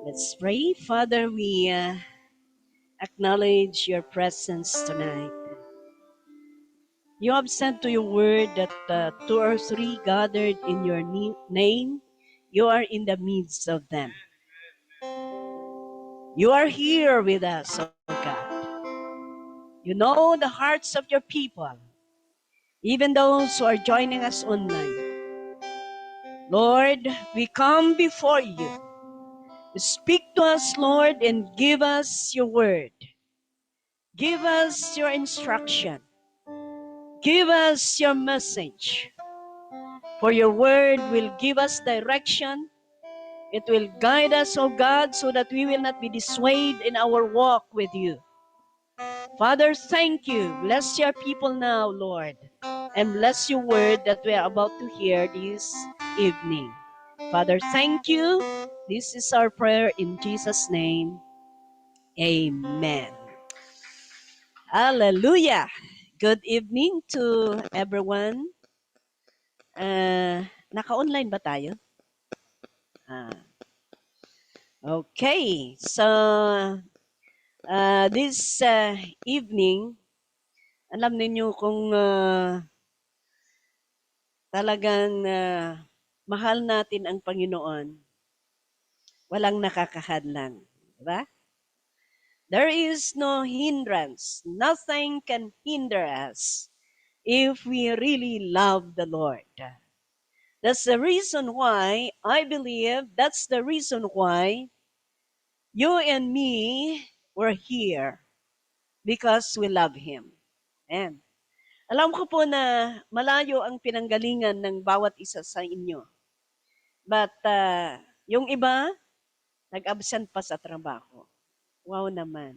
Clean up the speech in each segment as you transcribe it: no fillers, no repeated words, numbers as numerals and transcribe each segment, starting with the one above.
Let's pray. Father, we acknowledge your presence tonight. You have said to your word that two or three gathered in your name, you are in the midst of them. You are here with us, oh God. You know the hearts of your people, even those who are joining us online. Lord, we come before you. Speak to us, Lord, and give us your word. Give us your instruction. Give us your message. For your word will give us direction. It will guide us, O God, so that we will not be dissuaded in our walk with you. Father, thank you. Bless your people now, Lord. And bless your word that we are about to hear this evening. Father, thank you. This is our prayer in Jesus' name. Amen. Hallelujah. Good evening to everyone. Naka-online ba tayo? Ah, okay. So, this evening, alam ninyo kung talagang mahal natin ang Panginoon, walang nakakahadlang. Diba? There is no hindrance. Nothing can hinder us if we really love the Lord. That's the reason why I believe that's the reason why you and me were here because we love Him. And alam ko po na malayo ang pinanggalingan ng bawat isa sa inyo. But yung iba, nag-absent pa sa trabaho. Wow naman.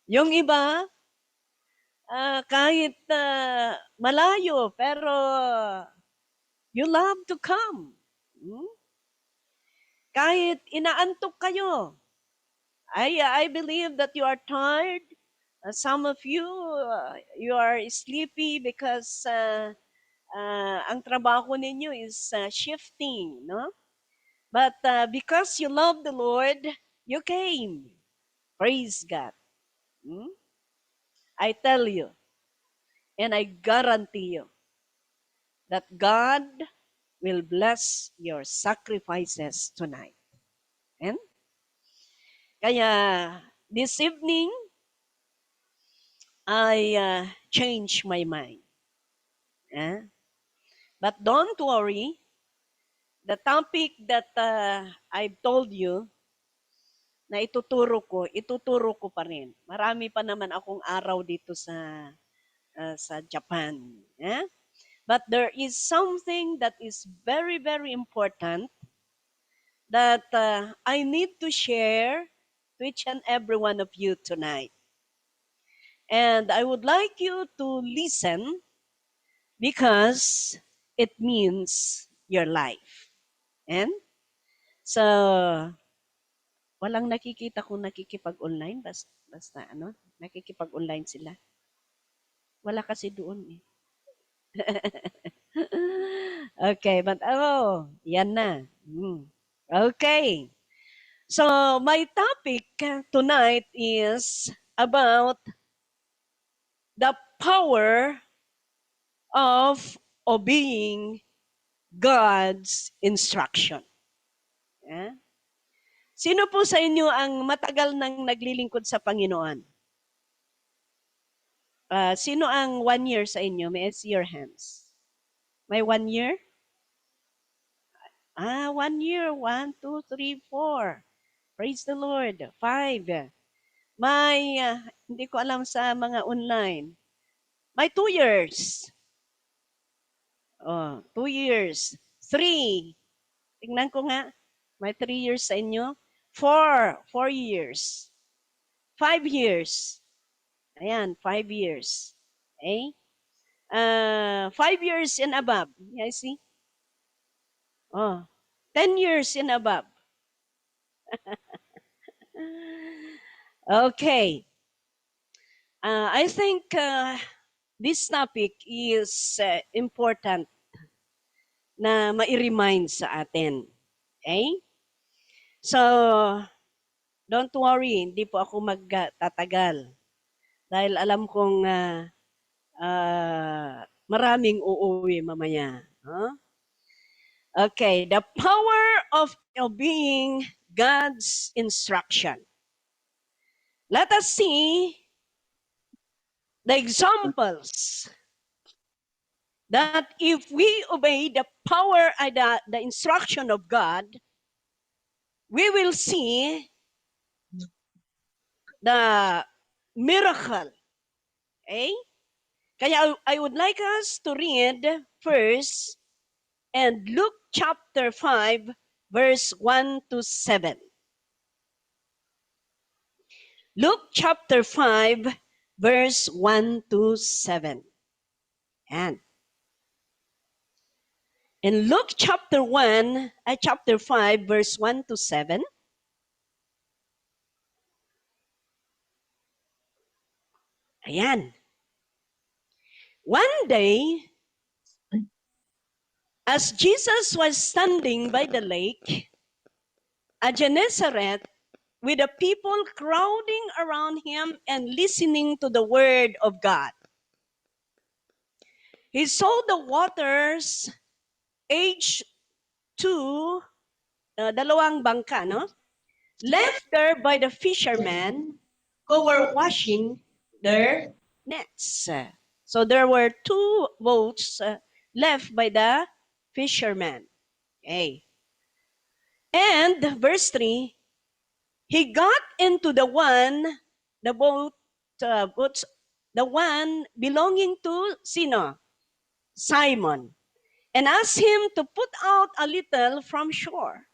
Yung iba, kahit malayo, pero you love to come. Kahit inaantok kayo, I believe that you are tired. Some of you, you are sleepy because ang trabaho ninyo is shifting, no? But because you love the Lord, you came. Praise God. I tell you, and I guarantee you, that God will bless your sacrifices tonight. And kaya this evening, I changed my mind. But don't worry, the topic that I've told you na ituturo ko pa rin. Marami pa naman akong araw dito sa Japan. But there is something that is very, very important that I need to share to each and every one of you tonight. And I would like you to listen because it means your life. And so, walang nakikita kung nakikipag-online, basta nakikipag-online sila. Wala kasi doon eh. Okay, but yan na. Okay. So, my topic tonight is about the power of obeying God's instruction. Sino po sa inyo ang matagal nang naglilingkod sa Panginoon? Sino ang 1 year sa inyo? May I see your hands. May 1 year? 1 year. 1, 2, 3, 4. Praise the Lord. 5. May, hindi ko alam sa mga online. May 2 years. 2 years. 3. Tingnan ko nga. May 3 years sa inyo. 4. 4 years. 5 years. Ayan, 5 years. Okay? 5 years and above. I see? 10 years and above. Okay. I think this topic is important na ma-remind sa atin. Okay? So, don't worry, hindi po ako magtatagal. Dahil alam kong maraming uuwi mamaya. Huh? Okay, the power of obeying God's instruction. Let us see the examples that if we obey the power, the instruction of God, we will see the miracle. Okay? Kaya I would like us to read first and Luke chapter 5, verse 1 to 7. Luke chapter 5, verse 1 to 7. And in Luke chapter 5, verse 1 to 7, ayan. One day, as Jesus was standing by the lake at Gennesaret, with the people crowding around him and listening to the word of God, he saw the waters age to dalawang bangka, no? Left there by the fishermen who were washing their nets. So there were two boats left by the fishermen. Okay. And verse 3, he got into the boat, the one belonging to sino? Simon, and asked him to put out a little from shore.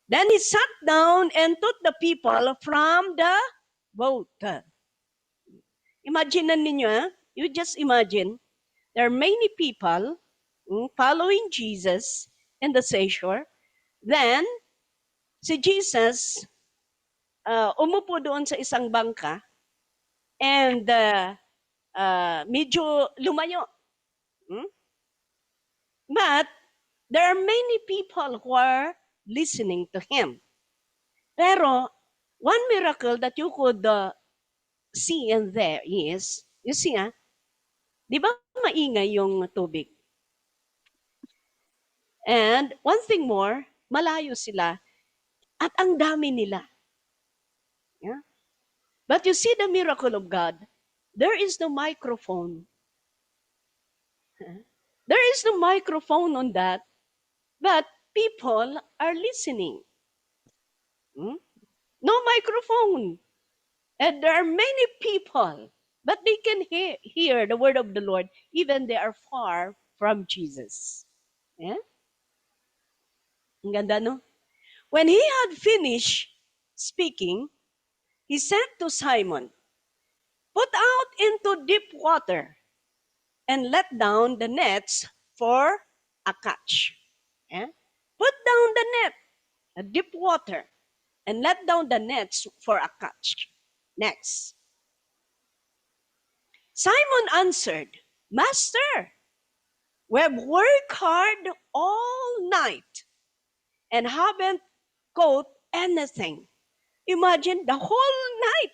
Then he sat down and took the people from the boat. Imagine ninyo, you just imagine, there are many people following Jesus in the seashore. Then, si Jesus umupo doon sa isang bangka and medyo lumayo. But there are many people who are listening to him. Pero one miracle that you could see in there is, you see di ba maingay yung tubig? And one thing more, malayo sila at ang dami nila. Yeah? But you see the miracle of God, there is no microphone. There is no microphone on that, but people are listening. No microphone. And there are many people, but they can hear the word of the Lord, even they are far from Jesus. Yeah? Ang ganda, no? When he had finished speaking, he said to Simon, "Put out into deep water and let down the nets for a catch." Yeah? Put down the net, a deep water, and let down the nets for a catch. Next. Simon answered, "Master, we have worked hard all night and haven't caught anything." Imagine the whole night.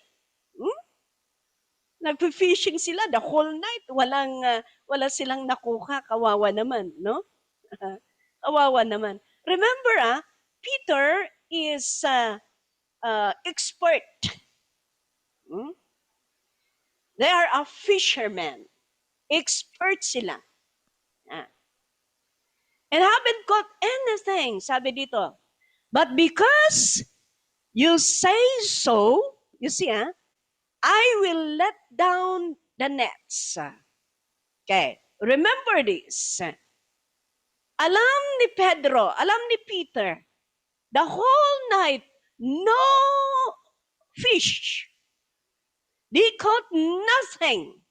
Nagfi-fishing sila the whole night. Wala silang nakuha. Kawawa naman, no? Kawawa naman. Remember, Peter is expert. They are a fisherman. Expert sila. And haven't caught anything, sabi dito. But because you say so, you see, I will let down the nets. Okay, remember this. Alam ni Pedro, alam ni Peter, the whole night, no fish. They caught nothing.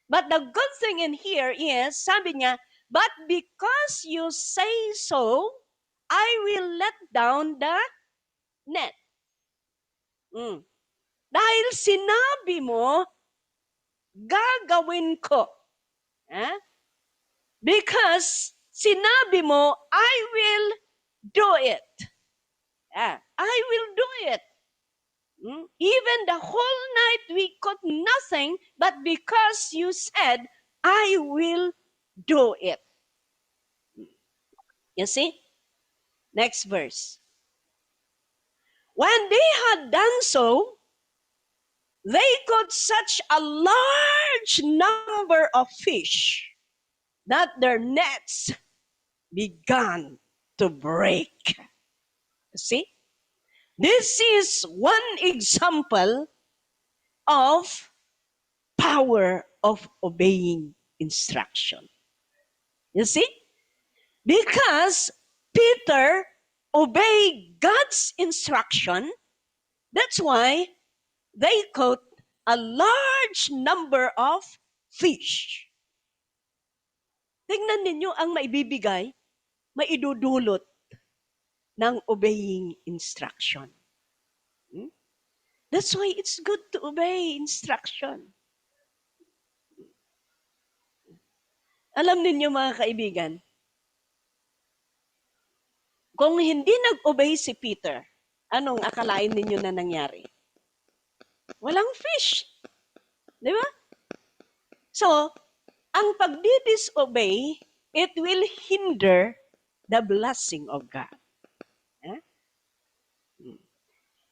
But the good thing in here is, sabi niya, but because you say so, I will let down the net. Dahil sinabi mo, gagawin ko. Because sinabi mo, I will do it. I will do it. Even the whole night we caught nothing, but because you said, I will do it. You see? Next verse. When they had done so, they caught such a large number of fish that their nets began to break. See? This is one example of power of obeying instruction. You see? Because Peter obeyed God's instruction, that's why they caught a large number of fish. Tingnan ninyo ang maibibigay, maidudulot ng obeying instruction. That's why it's good to obey instruction. Alam ninyo mga kaibigan, kung hindi nag-obey si Peter, anong akalain ninyo na nangyari? Walang fish. Di ba? So, ang pagdi-disobey, it will hinder the blessing of God.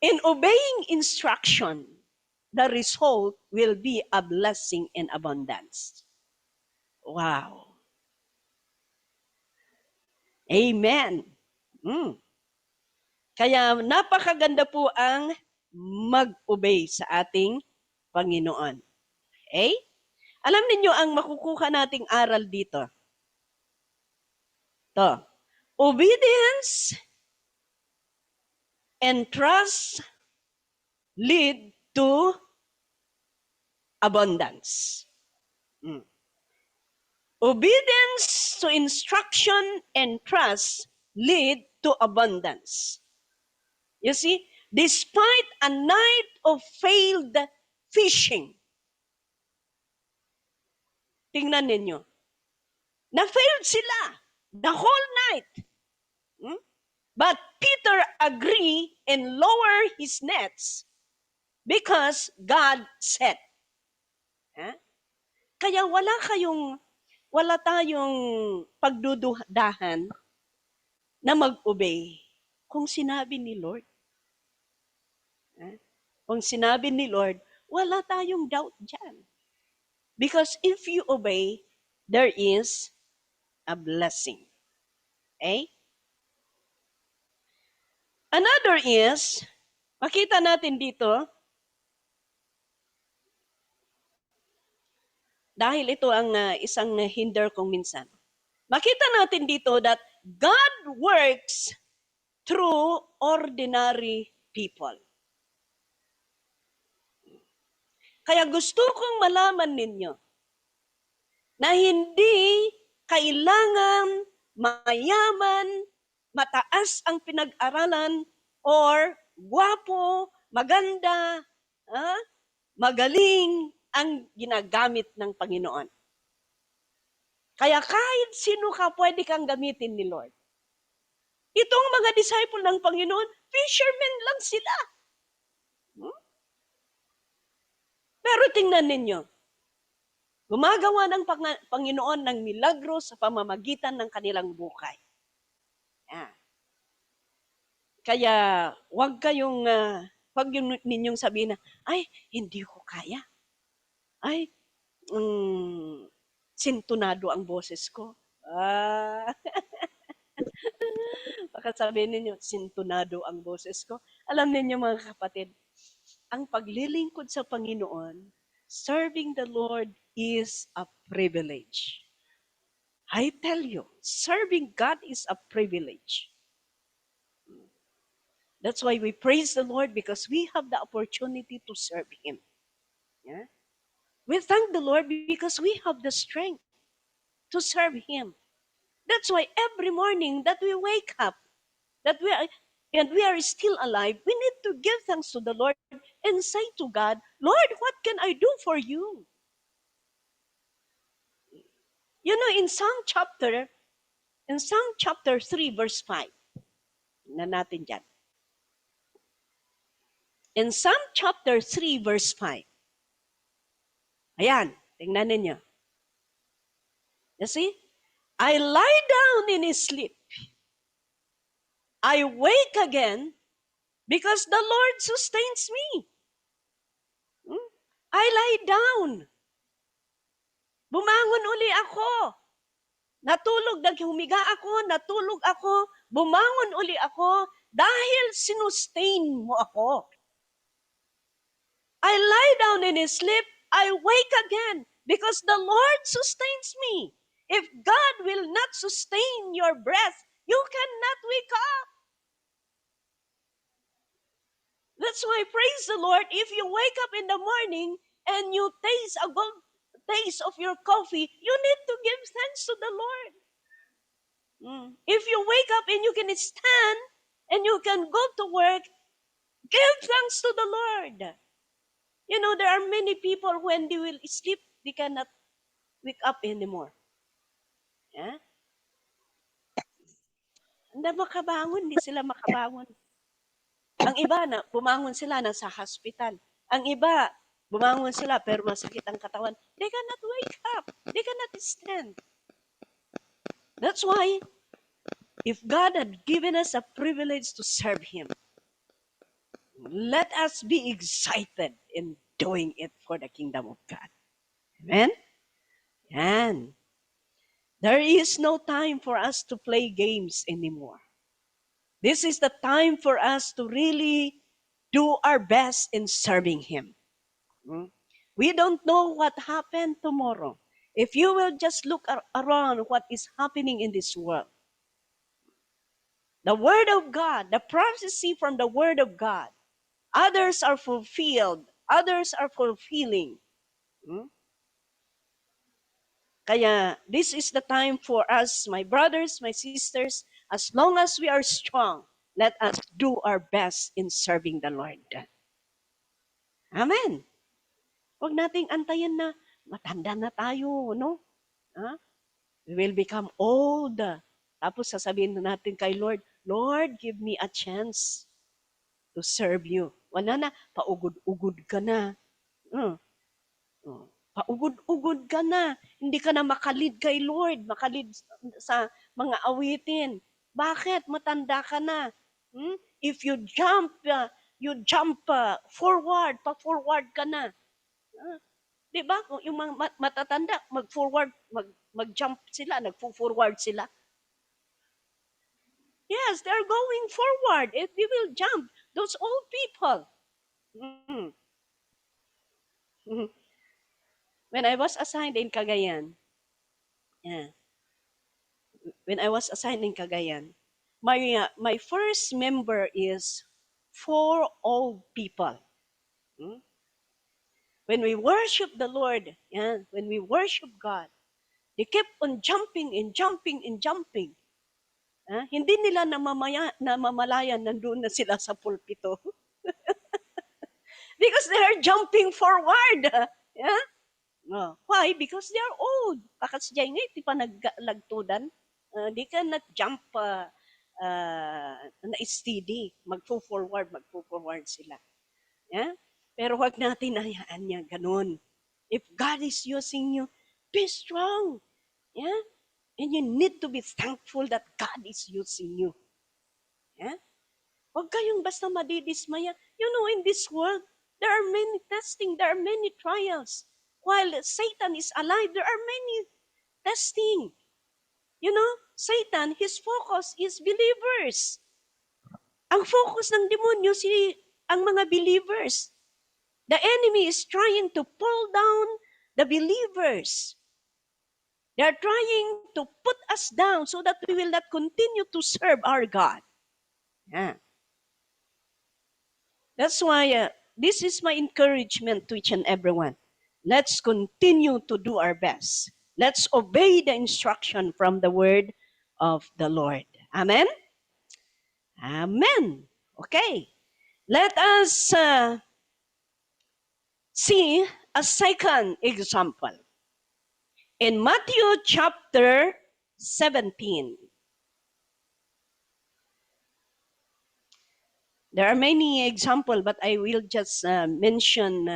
In obeying instruction, the result will be a blessing and abundance. Wow. Amen. Kaya napakaganda po ang mag-obey sa ating Panginoon. Okay? Alam niyo ang makukuha nating aral dito. To. Obedience and trust lead to abundance. Obedience to instruction and trust lead to abundance. You see, despite a night of failed fishing, tingnan ninyo, na-failed sila the whole night. But Peter agreed and lowered his nets because God said. Kaya wala tayong pagdududahan na mag-obey kung sinabi ni Lord. Kung sinabi ni Lord, wala tayong doubt dyan. Because if you obey, there is a blessing. Okay? Another is, makita natin dito, dahil ito ang isang hinder kong minsan. Makita natin dito that God works through ordinary people. Kaya gusto kong malaman ninyo na hindi kailangan mayaman, mataas ang pinag-aralan, or gwapo, maganda, magaling ang ginagamit ng Panginoon. Kaya kahit sino ka, pwede kang gamitin ni Lord. Itong mga disciple ng Panginoon, fishermen lang sila. Pero tingnan ninyo, gumagawa ng Panginoon ng milagro sa pamamagitan ng kanilang buhay. Kaya wag ninyong sabihin na, ay, hindi ko kaya. Ay, sintunado ang boses ko. Baka sabihin ninyo, sintunado ang boses ko. Alam ninyo mga kapatid, ang paglilingkod sa Panginoon, serving the Lord is a privilege. I tell you, serving God is a privilege. That's why we praise the Lord because we have the opportunity to serve Him. We thank the Lord because we have the strength to serve Him. That's why every morning that we wake up, and we are still alive, we need to give thanks to the Lord and say to God, Lord, what can I do for you? You know, in Psalm chapter 3, verse 5, na natin dyan. In Psalm chapter 3, verse 5. Ayan, tingnan ninyo. You see? I lie down in his sleep. I wake again because the Lord sustains me. I lie down. Bumangon uli ako. Humiga ako, natulog ako, bumangon uli ako dahil sinustain mo ako. I lie down in his sleep, I wake again because the Lord sustains me. If God will not sustain your breath, you cannot wake up. That's why, praise the Lord, if you wake up in the morning and you taste a good taste of your coffee, you need to give thanks to the Lord. If you wake up and you can stand and you can go to work, give thanks to the Lord. You know, there are many people when they will sleep, they cannot wake up anymore. Yeah? Hindi makabangon, hindi sila makabangon. Ang iba, bumangon sila, nasa hospital. Ang iba, bumangon sila, pero masakit ang katawan. They cannot wake up. They cannot stand. That's why, if God had given us a privilege to serve Him, let us be excited in doing it for the kingdom of God. Amen? Yan. There is no time for us to play games anymore. This is the time for us to really do our best in serving Him. We don't know what happened tomorrow. If you will just look around what is happening in this world, the Word of God, the prophecy from the Word of God, others are fulfilled, others are fulfilling. Kaya this is the time for us, my brothers, my sisters, as long as we are strong, let us do our best in serving the Lord. Amen. Huwag nating antayin na matanda na tayo, no? We will become old. Tapos sasabihin natin kay Lord, Lord, give me a chance to serve you. Wala na, paugod-ugod ka na. Paugod-ugod ka na. Hindi ka na makalid kay Lord, makalid sa mga awitin. Bakit? Matanda ka na. If you jump forward, pa-forward ka na. Di ba? Yung mga matatanda, mag-forward, mag-jump sila, nag-forward sila. Yes, they're going forward. If they will jump, those old people. When I was assigned in Cagayan, my first member is 4 old people. When we worship the Lord, when we worship God, they kept on jumping and jumping and jumping. Hindi nila namamalayan nandun na sila sa pulpito. Because they are jumping forward. Yeah? Why? Because they are old. Kakasjay nga, iti pa naglagtudan. Di ka nag-jump na steady. Magpo-forward sila. Yeah? Pero wag natin hayaan niya ganun. If God is using you, be strong. Yeah? And you need to be thankful that God is using you. Yeah? Huwag kayong basta madidismaya. You know, in this world, there are many testing, there are many trials. While Satan is alive, there are many testing. You know, Satan, his focus is believers. Ang focus ng demonyo, ang mga believers. The enemy is trying to pull down the believers. They are trying to put us down so that we will not continue to serve our God. Yeah. That's why this is my encouragement to each and everyone. Let's continue to do our best. Let's obey the instruction from the word of the Lord. Amen? Amen. Okay. Let us see a second example. In Matthew chapter 17. There are many examples, but I will just mention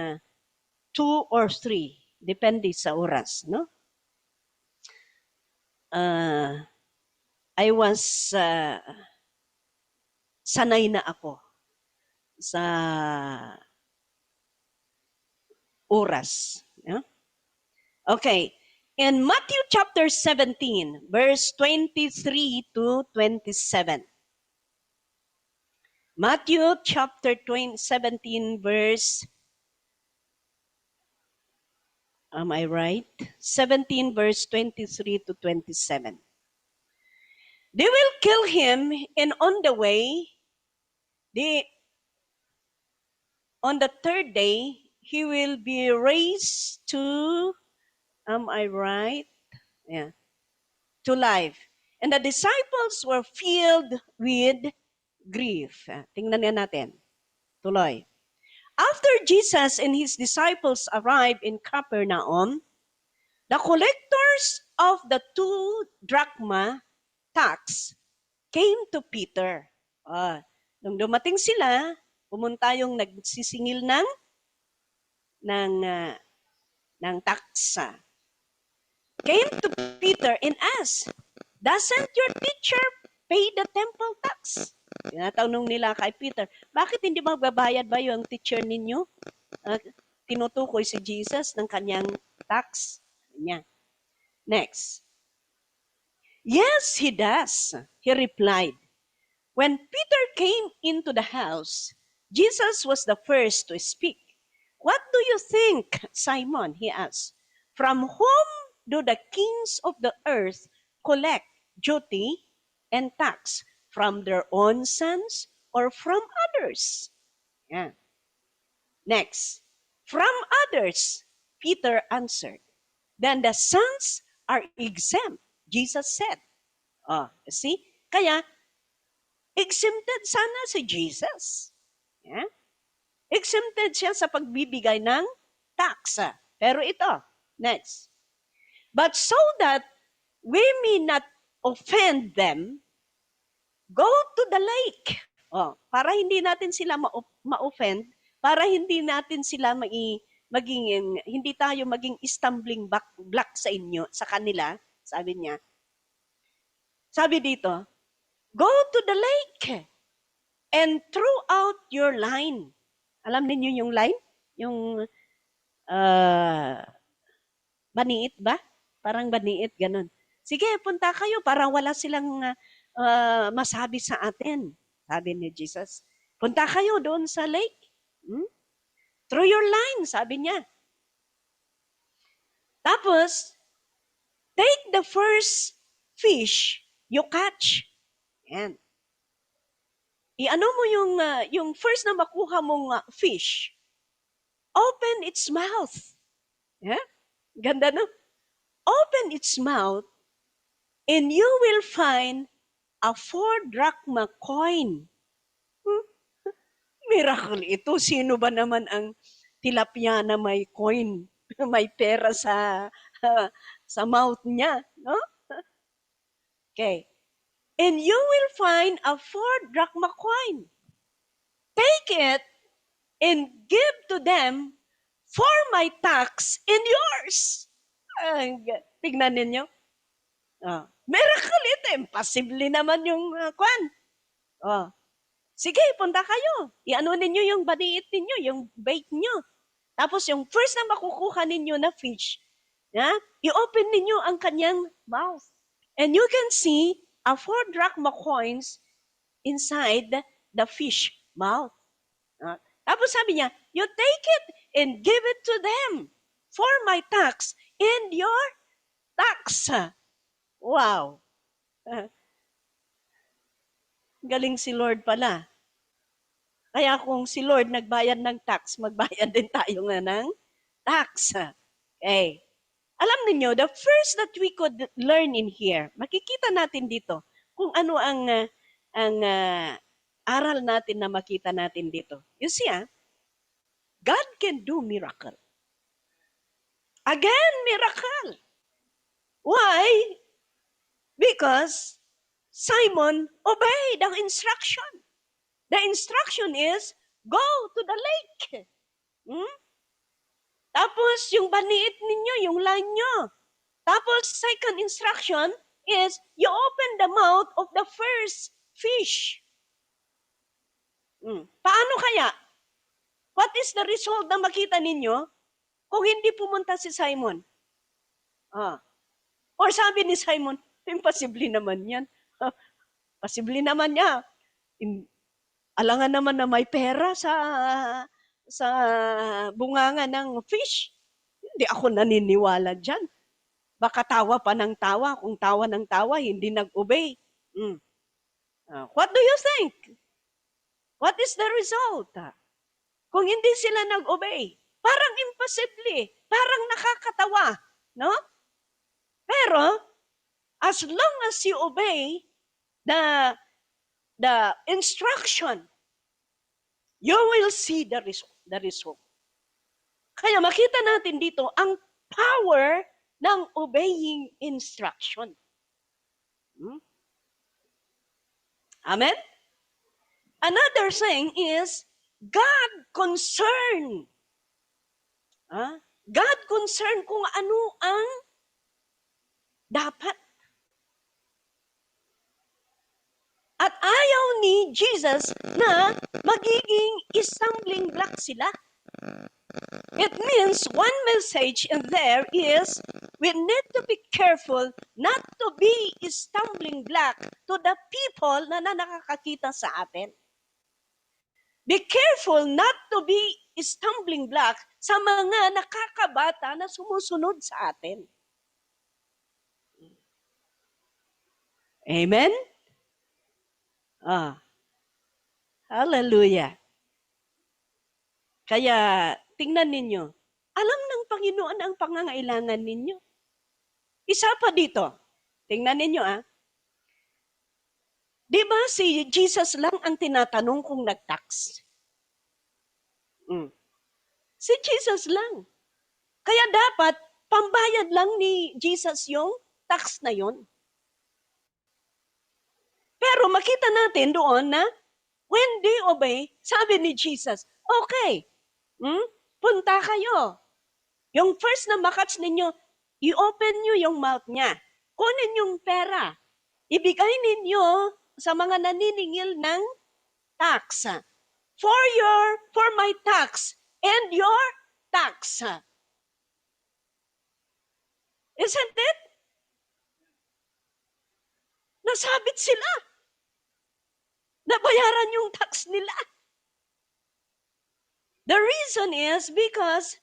2 or 3, depende sa oras, no? I was sanay na ako sa oras. Yeah? Okay. In Matthew chapter 17, verse 23 to 27. Matthew chapter 17, verse, am I right? 17, verse 23 to 27. They will kill him, and on the way, on the third day, he will be raised to, am I right? Yeah, to life. And the disciples were filled with grief. Tingnan nga natin. Tuloy. After Jesus and his disciples arrived in Capernaum, the collectors of the 2 drachma tax came to Peter. Nung dumating sila, pumunta yung nagsisingil ng, uh, ng tax. Came to Peter and asked, "Doesn't your teacher pay the temple tax?" Tinatanong nila kay Peter, bakit hindi magbabayad ba yung teacher ninyo? Tinutukoy si Jesus ng kanyang tax niya. Next. Yes, he does, he replied. When Peter came into the house, Jesus was the first to speak. What do you think, Simon? He asked. From whom do the kings of the earth collect duty and tax? From their own sons or from others? Yeah. Next. From others, Peter answered. Then the sons are exempt, Jesus said. See? Kaya, exempted sana si Jesus. Yeah? Exempted siya sa pagbibigay ng tax. Pero ito, next. But so that we may not offend them, go to the lake. Para hindi natin sila ma-offend, para hindi natin sila hindi tayo maging stumbling block sa inyo, sa kanila, sabi dito, go to the lake and throw out your line. Alam niyo yung line? Yung baniit ba? Parang baniit, ganun. Sige, punta kayo para wala silang masabi sa atin. Sabi ni Jesus. Punta kayo doon sa lake. Throw your line, sabi niya. Tapos, take the first fish you catch. Yan. I-ano mo yung first na makuha mong fish. Open its mouth. Yeah? Ganda, no? Open its mouth and you will find a 4 drachma coin. Miracle ito. Sino ba naman ang tilapia na may coin, may pera sa mouth niya, no? Okay. And you will find a 4 drachma coin. Take it and give to them for my tax and yours. Tignan ninyo. Miracle ito. Impossible naman yung kwan. Sige, punta kayo. I-ano ninyo yung baniit ninyo, yung bait nyo. Tapos yung first na makukuha ninyo na fish, i-open ninyo ang kanyang mouth. And you can see a 4 drachma coins inside the fish mouth. Tapos sabi niya, you take it and give it to them for my tax and your tax. Wow. Galing si Lord pala. Kaya kung si Lord nagbayad ng tax, magbayad din tayo nga ng tax. Okay. Alam niyo, the first that we could learn in here, makikita natin dito kung ano ang aral natin na makita natin dito. You see, God can do miracle. Again, miracle. Why? Because Simon obeyed ang instruction. The instruction is, go to the lake. Hmm? Tapos yung baniit ninyo, yung line nyo. Tapos second instruction is, you open the mouth of the first fish. Paano kaya? What is the result na makita ninyo kung hindi pumunta si Simon? Or sabi ni Simon, imposible naman yan. Posible naman niya. Alangan naman na may pera sa bunganga ng fish. Hindi ako naniniwala dyan. Baka tawa pa ng tawa. Kung tawa ng tawa, hindi nag-obey. What do you think? What is the result? Kung hindi sila nag-obey, parang imposible. Parang nakakatawa. No? Pero, as long as you obey the instruction, you will see the result. Kaya makita natin dito ang power ng obeying instruction. Amen? Another thing is, God concern. God concern kung ano ang dapat. At ayaw ni Jesus na magiging stumbling block sila. It means one message in there is, we need to be careful not to be stumbling block to the people na nakakakita sa atin. Be careful not to be stumbling block sa mga nakakabata na sumusunod sa atin. Amen? Hallelujah. Kaya, tingnan ninyo, alam ng Panginoon ang pangangailangan ninyo. Isa pa dito, tingnan ninyo Di ba si Jesus lang ang tinatanong kung nag-tax? Si Jesus lang. Kaya dapat, pambayad lang ni Jesus yung tax na yon. Pero makita natin doon na when they obey, sabi ni Jesus, okay, punta kayo. Yung first na makats ninyo, i-open nyo yung mouth niya. Kunin yung pera. Ibigay ninyo sa mga naniningil ng tax. For my tax and your tax. Isn't it? Nasabit sila. Nabayaran yung tax nila. The reason is because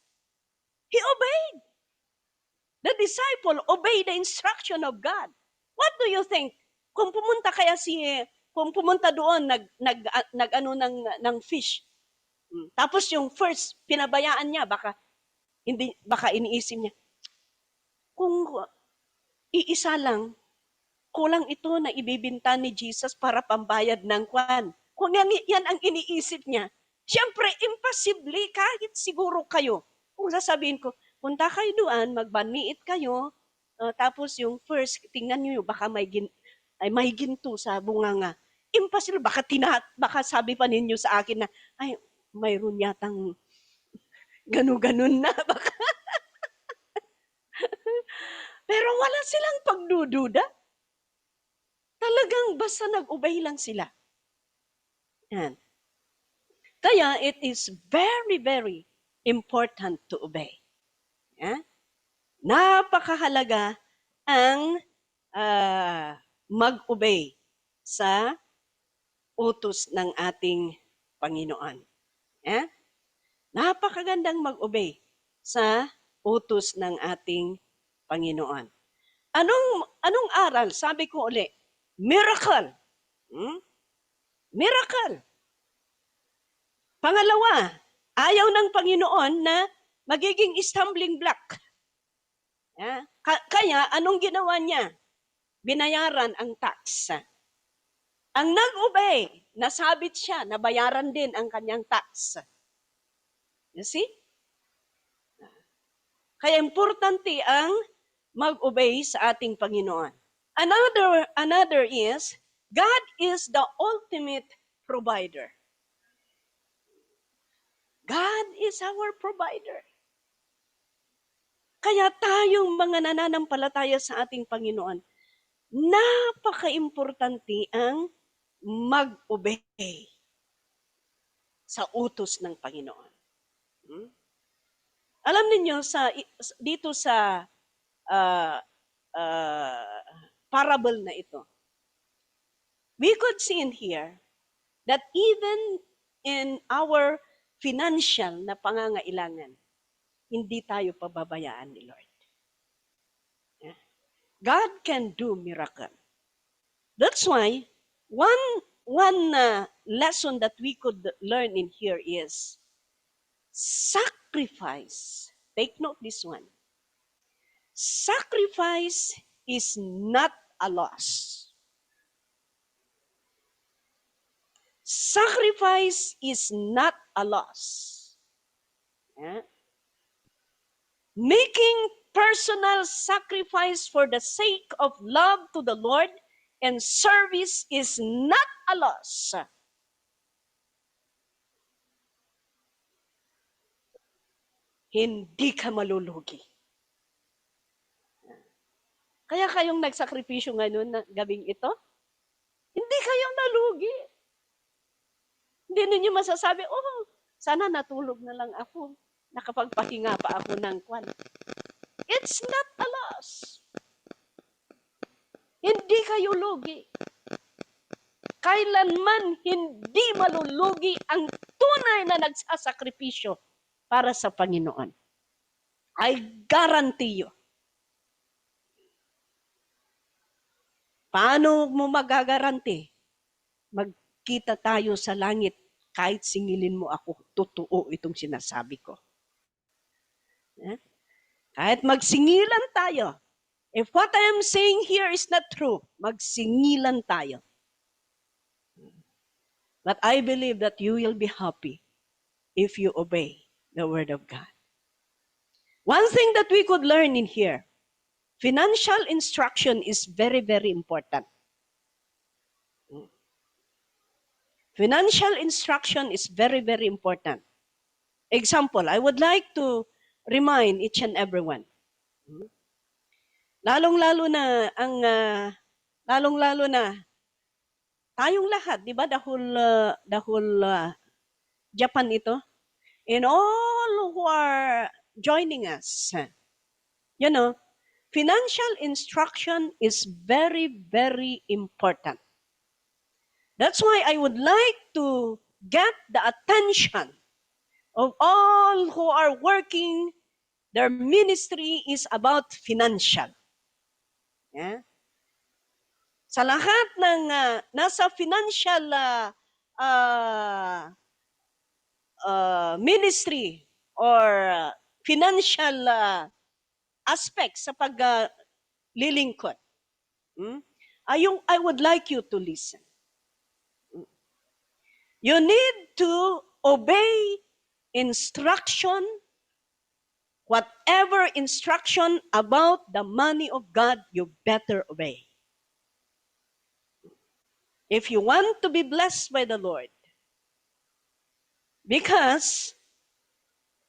he obeyed. The disciple obeyed the instruction of God. What do you think? Kung pumunta doon, ng fish. Tapos yung first, pinabayaan niya, baka iniisip niya, kung iisa lang, kulang ito na ibibinta ni Jesus para pambayad ng kwan. Kung yan ang iniisip niya, siyempre, imposible kahit siguro kayo. Kung sasabihin ko, punta kayo doon, magbaniit kayo, tapos yung first, tingnan nyo, baka may ginto sa bunganga. Imposible, baka sabi pa ninyo sa akin na, ay, mayroon yatang ganun-ganun na. Baka. Pero wala silang pagdududa. Talagang basta nag-obey lang sila. Yan. Kaya it is very, very important to obey. Yeah? Napakahalaga ang mag-obey sa utos ng ating Panginoon. Yeah? Napakagandang mag-obey sa utos ng ating Panginoon. Anong aral? Sabi ko ulit, miracle. Miracle. Pangalawa, ayaw ng Panginoon na magiging stumbling block. Kaya, anong ginawa niya? Binayaran ang tax. Ang nag-obey, nasabit siya, nabayaran din ang kanyang tax. You see? Kaya importante ang mag-obey sa ating Panginoon. Another is, God is the ultimate provider. God is our provider. Kaya tayong mga nananampalataya sa ating Panginoon, napaka-importante ang mag-obey sa utos ng Panginoon. Alam niyo dito sa uh, parable na ito, we could see in here that even in our financial na pangangailangan, hindi tayo pababayaan ni Lord. God can do miracle. That's why one lesson that we could learn in here is sacrifice. Take note this one. Sacrifice is not a loss. Sacrifice is not a loss. Yeah? Making personal sacrifice for the sake of love to the Lord and service is not a loss. Hindi ka malulugi. Kaya kayong nagsakripisyo ngayon na gabing ito, hindi kayo nalugi. Hindi ninyo masasabi, sana natulog na lang ako. Nakapagpahinga pa ako ng kwan. It's not a loss. Hindi kayo lugi. Kailanman hindi malulugi ang tunay na nagsasakripisyo para sa Panginoon. I guarantee you. Paano mo magagaranti? Magkita tayo sa langit, kahit singilin mo ako, totoo itong sinasabi ko. Kahit magsingilan tayo, if what I am saying here is not true, magsingilan tayo. But I believe that you will be happy if you obey the word of God. One thing that we could learn in here, financial instruction is very, very important. Financial instruction is very, very important. Example, I would like to remind each and everyone. Lalong-lalo na tayong lahat, di ba? The whole Japan ito. And all who are joining us, you know, financial instruction is very, very important. That's why I would like to get the attention of all who are working. Their ministry is about financial. Yeah? Sa lahat ng nasa financial ministry or financial aspect sa paglilingkod, I would like you to listen. You need to obey instruction, whatever instruction about the money of God, you better obey. If you want to be blessed by the Lord. Because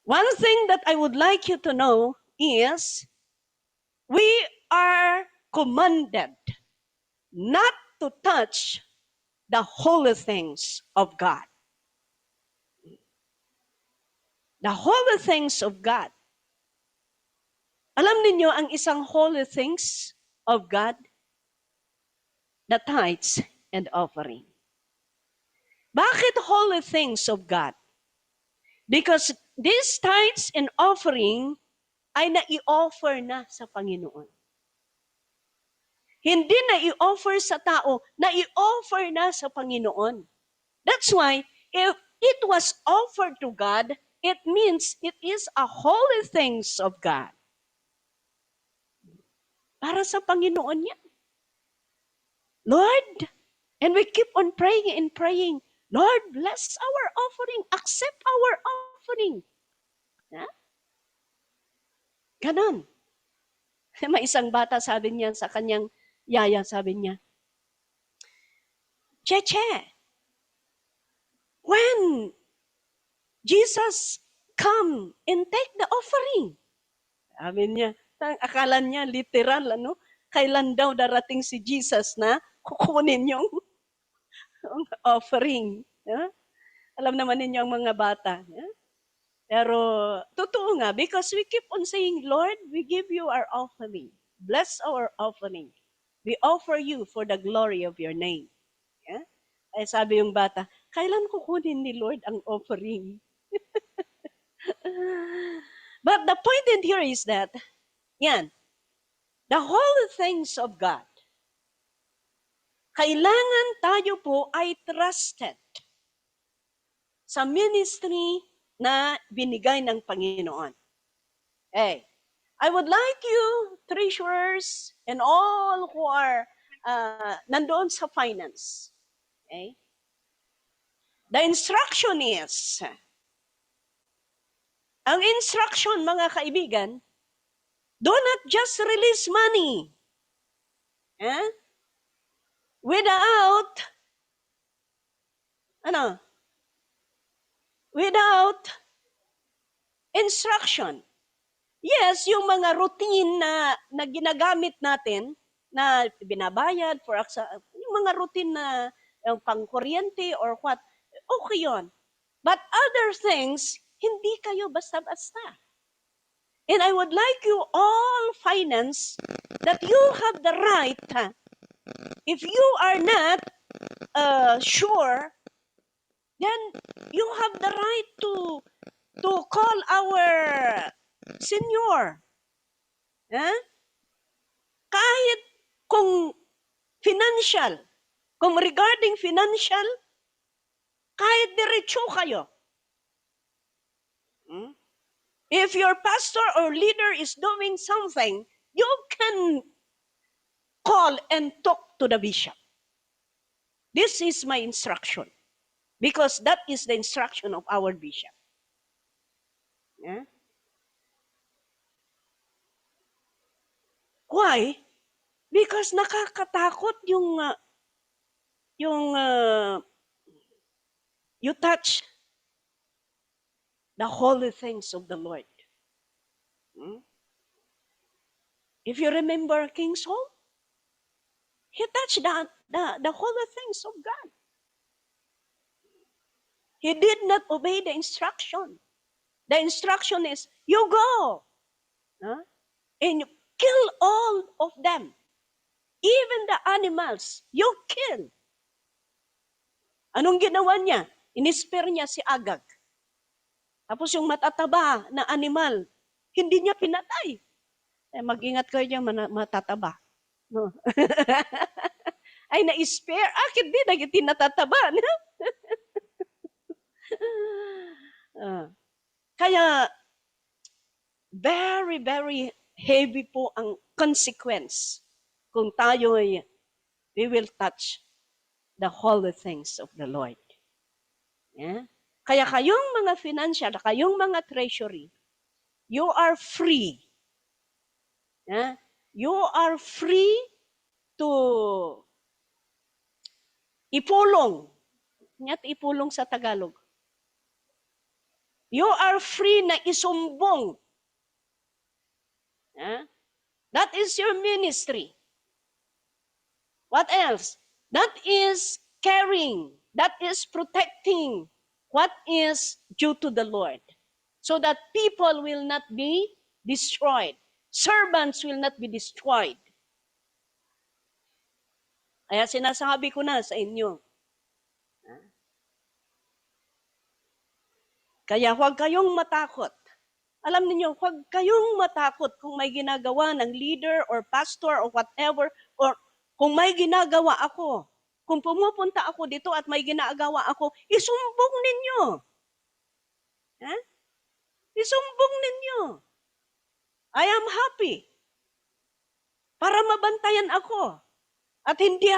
one thing that I would like you to know is we are commanded not to touch the holy things of God. The holy things of God. Alam niyo ang isang holy things of God? The tithes and offering. Bakit holy things of God? Because these tithes and offering ay nai-offer na sa Panginoon. Hindi nai-offer sa tao, nai-offer na sa Panginoon. That's why, if it was offered to God, it means it is a holy things of God. Para sa Panginoon yan. Lord, and we keep on praying and praying, Lord, bless our offering, accept our offering. Ha? Ganon. May isang bata, sabi niya sa kanyang yaya, sabi niya, Cheche, Jesus, come and take the offering. Sabi niya, akala niya literal, kailan daw darating si Jesus na kukunin yung offering. Alam naman ninyo ang mga bata. Pero totoo nga, because we keep on saying, Lord, we give you our offering. Bless our offering. We offer you for the glory of your name. Ay sabi yung bata, kailan kukunin ni Lord ang offering? But the point in here is that, the holy things of God, kailangan tayo po ay trusted sa ministry na binigay ng Panginoon. Hey, I would like you, treasurers, and all who are nandoon sa finance. Okay? The instruction is, ang instruction, mga kaibigan, do not just release money without instruction. Yes, yung mga routine na ginagamit natin, na binabayad for yung mga routine na pang-kuryente or what, okay yun. But other things, hindi kayo basta-basta. And I would like you all finance that you have the right, if you are not sure, then you have the right to call our senior. Kahit kung financial, kung regarding financial, kahit diretso kayo. If your pastor or leader is doing something, you can call and talk to the bishop. This is my instruction. Because that is the instruction of our bishop. Why? Because nakakatakot yung you touch the holy things of the Lord. If you remember King Saul, he touched the holy things of God. He did not obey the instruction. The instruction is, you go and you kill all of them. Even the animals, you kill. Anong ginawa niya? Inisper niya si Agag. Tapos yung matataba na animal, hindi niya pinatay. Mag-ingat kayo dyan, matataba. No? Ay, na-spare. Akin din, naging natataba. Kaya, very, very heavy po ang consequence kung tayo ay we will touch the holy things of the Lord. Kaya kayong mga financial, kayong mga treasury, you are free. You are free to ipulong. Ipulong sa Tagalog. You are free na isumbong. That is your ministry. What else? That is caring. That is protecting what is due to the Lord. So that people will not be destroyed. Servants will not be destroyed. Kaya sinasabi ko na sa inyo. Kaya huwag kayong matakot. Alam niyo, huwag kayong matakot kung may ginagawa ng leader or pastor or whatever, or kung may ginagawa ako. Kung pumupunta ako dito at may ginagawa ako, isumbong ninyo. Isumbong ninyo. I am happy. Para mabantayan ako. At hindi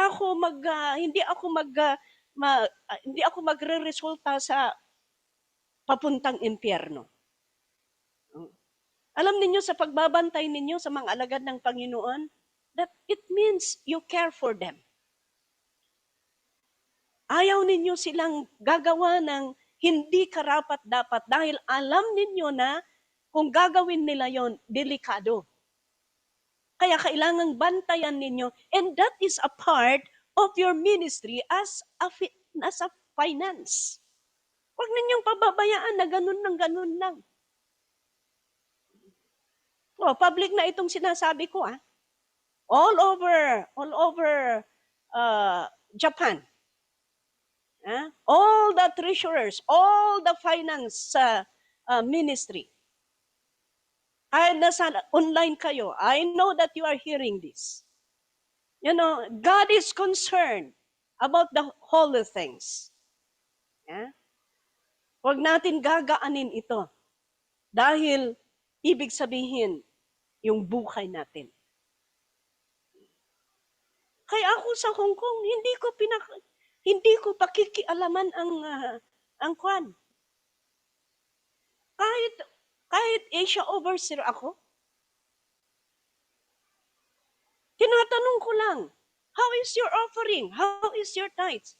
ako magre-resulta sa papuntang impyerno. Alam niyo sa pagbabantay ninyo sa mga alagad ng Panginoon, that it means you care for them. Ayaw ninyo silang gagawa ng hindi karapat-dapat dahil alam ninyo na kung gagawin nila yon, delikado. Kaya kailangang bantayan ninyo, and that is a part of your ministry as a finance. Huwag ninyong pababayaan na ganun lang. Oh, public na itong sinasabi ko, ah. All over Japan. All the treasurers, all the finance ministry. Kahit nasa online kayo, I know that you are hearing this. You know, God is concerned about the holy things. Huwag natin gagaanin ito. Dahil ibig sabihin, yung buhay natin. Kaya ako sa Hong Kong, hindi ko pakikialaman ang kwan. Kahit Asia overseer ako, tinatanong ko lang, how is your offering? How is your tithes?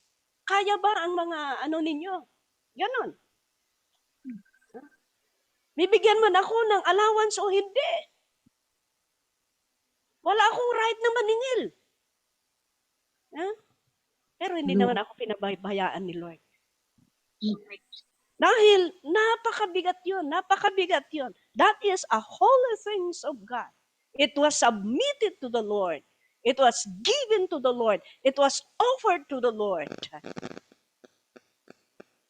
Kaya ba ang mga ninyo? Ganon. Bibigyan man ako ng allowance o hindi. Wala akong right na maningil. Pero hindi naman ako pinabayaan ni Lord. Dahil napakabigat yun. That is a holy things of God. It was submitted to the Lord. It was given to the Lord. It was offered to the Lord.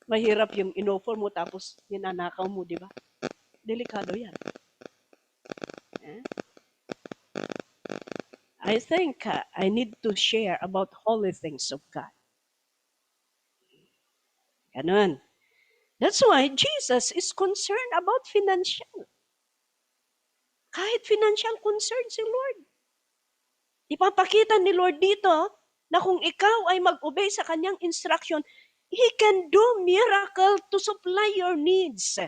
Mahirap yung in-offer mo tapos ninanakaw mo, di ba? Delikado yan. I think I need to share about holy things of God. Ganun. That's why Jesus is concerned about financial. Kahit financial concern si Lord. Ipapakita ni Lord dito na kung ikaw ay mag-obey sa kanyang instruction, He can do miracle to supply your needs.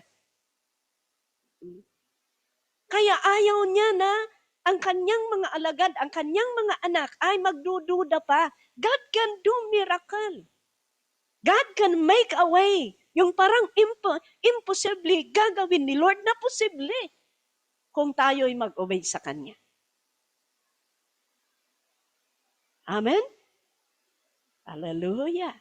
Kaya ayaw niya na ang kanyang mga alagad, ang kanyang mga anak ay magdududa pa. God can do miracle. God can make a way. Yung parang imposible, gagawin ni Lord na posible kung tayo'y mag-obey sa Kanya. Amen? Hallelujah.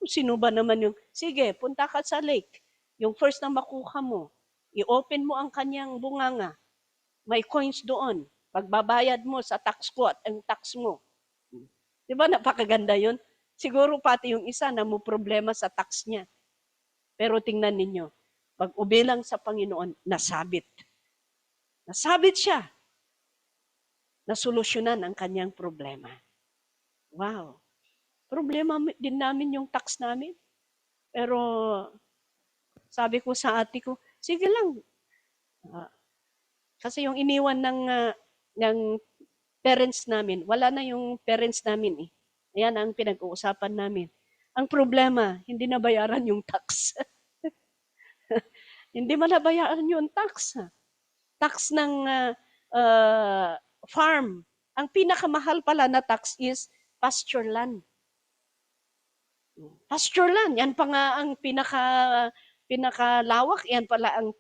Sino ba naman yung, sige, punta ka sa lake. Yung first na makuha mo, i-open mo ang kanyang bunganga. May coins doon. Pagbabayad mo sa tax ko at ang tax mo. Di ba napakaganda yun? Siguro pati yung isa na mo problema sa tax niya. Pero tingnan ninyo, pag-obey lang sa Panginoon, nasabit. Nasabit siya. Nasolusyonan ang kanyang problema. Wow. Problema din namin yung tax namin. Pero sabi ko sa ate ko, sige lang. Kasi yung iniwan ng parents namin, wala na yung parents namin eh. Ayan ang pinag-uusapan namin. Ang problema, hindi nabayaran yung tax. Hindi nabayaran yung tax. Tax ng farm. Ang pinakamahal pala na tax is pasture land. Pasture land, yan pa nga ang pinakalawak, yan pala ang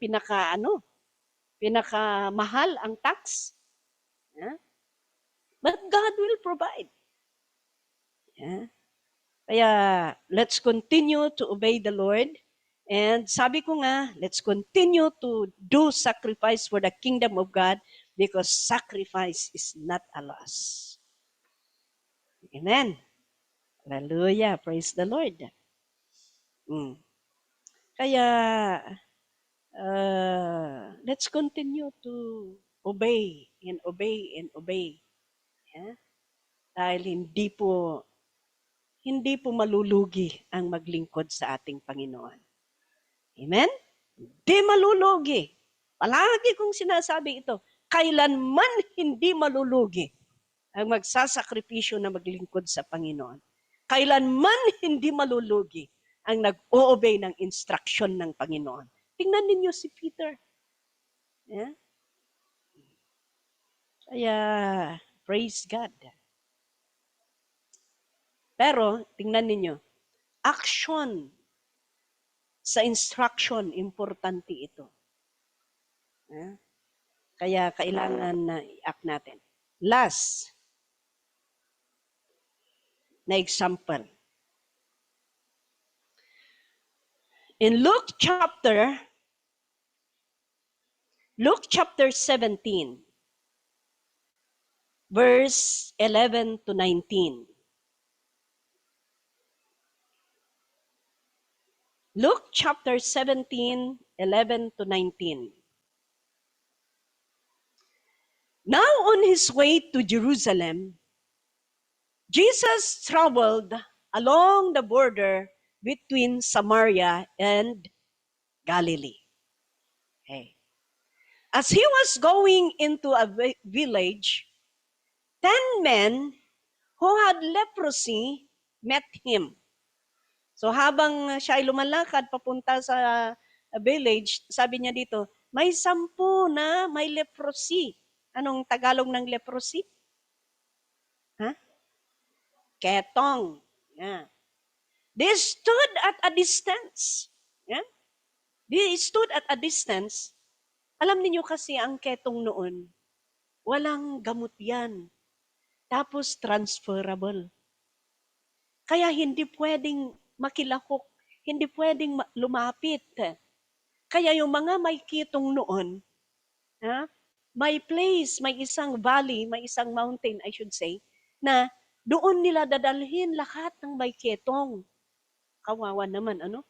pinakamahal ang tax. But God will provide. Kaya let's continue to obey the Lord. And sabi ko nga, let's continue to do sacrifice for the kingdom of God because sacrifice is not a loss. Amen. Hallelujah. Praise the Lord. Kaya, let's continue to obey and obey and obey. Dahil hindi po malulugi ang maglingkod sa ating Panginoon. Amen? Hindi malulugi. Palagi kong sinasabi ito, kailanman hindi malulugi ang magsasakripisyo na maglingkod sa Panginoon. Kailanman hindi malulugi ang nag-o-obey ng instruction ng Panginoon. Tingnan ninyo si Peter. Kaya, praise God. Pero, tingnan ninyo, action sa instruction, importante ito. Kaya kailangan na i-act natin. Last na example. In Luke chapter 17, verse 11 to 19. Luke chapter 17, 11 to 19. Now on his way to Jerusalem, Jesus traveled along the border between Samaria and Galilee. Okay. As he was going into a village, 10 men who had leprosy met him. So habang siya ay lumalakad papunta sa village, sabi niya dito, may 10 na may leprosy. Anong Tagalog ng leprosy? Ketong. Yeah. They stood at a distance. Yeah? They stood at a distance. Alam niyo kasi ang ketong noon, walang gamot yan. Tapos transferable. Kaya hindi pwedeng makilahok, hindi pwedeng lumapit. Kaya yung mga may ketong noon, may place, may isang valley, may isang mountain, I should say, na doon nila dadalhin lahat ng may ketong. Kawawa naman, ano?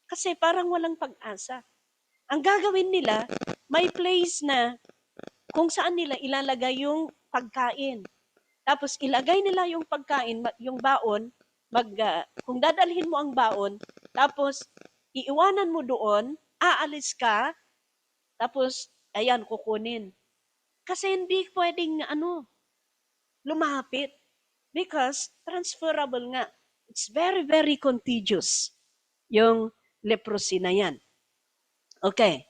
Kasi parang walang pag-asa. Ang gagawin nila, may place na kung saan nila ilalagay yung pagkain. Tapos ilagay nila yung pagkain, yung baon, kung dadalhin mo ang baon, tapos iiwanan mo doon, aalis ka, tapos ayan, kukunin. Kasi hindi pwedeng lumapit. Because transferable nga. It's very, very contagious. Yung leprosy na yan. Okay.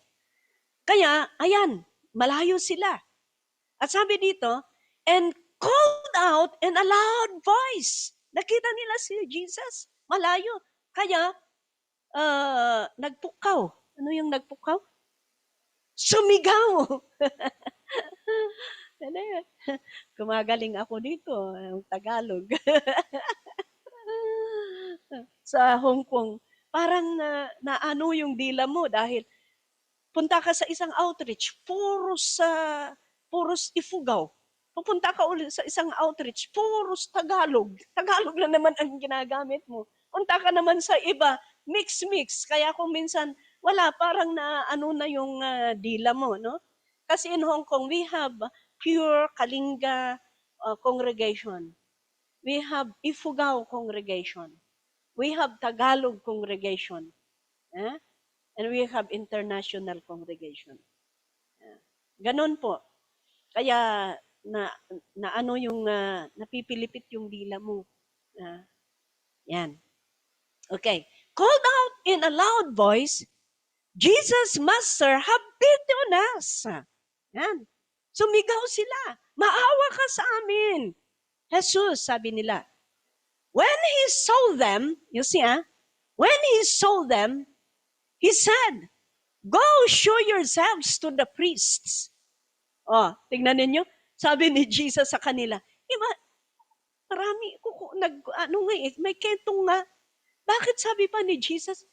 Kaya, ayan, malayo sila. At sabi dito, and called out in a loud voice. Nakita nila si Jesus, malayo. Kaya, nagpukaw. Ano yung nagpukaw? Sumigaw. Kumagaling ako dito, Tagalog. Sa Hong Kong, parang naano yung dila mo dahil punta ka sa isang outreach, puros Ifugao. Pupunta ka ulit sa isang outreach, puros Tagalog. Tagalog na naman ang ginagamit mo. Punta ka naman sa iba, mix-mix. Kaya kung minsan, wala, parang naano na yung dila mo, no? Kasi in Hong Kong, we have pure Kalinga congregation. We have Ifugao congregation. We have Tagalog congregation. And we have international congregation. Ganon po. Kaya ano yung napipilipit yung dila mo. Yan. Okay. Called out in a loud voice, Jesus, Master, have pity on us. Yan. Sumigaw sila. Maawa ka sa amin. Jesus, sabi nila. When he saw them, you see, when he saw them, he said, go show yourselves to the priests. Tingnan ninyo. Sabi ni Jesus sa kanila, marami, may ketong nga. Bakit sabi pa ni Jesus,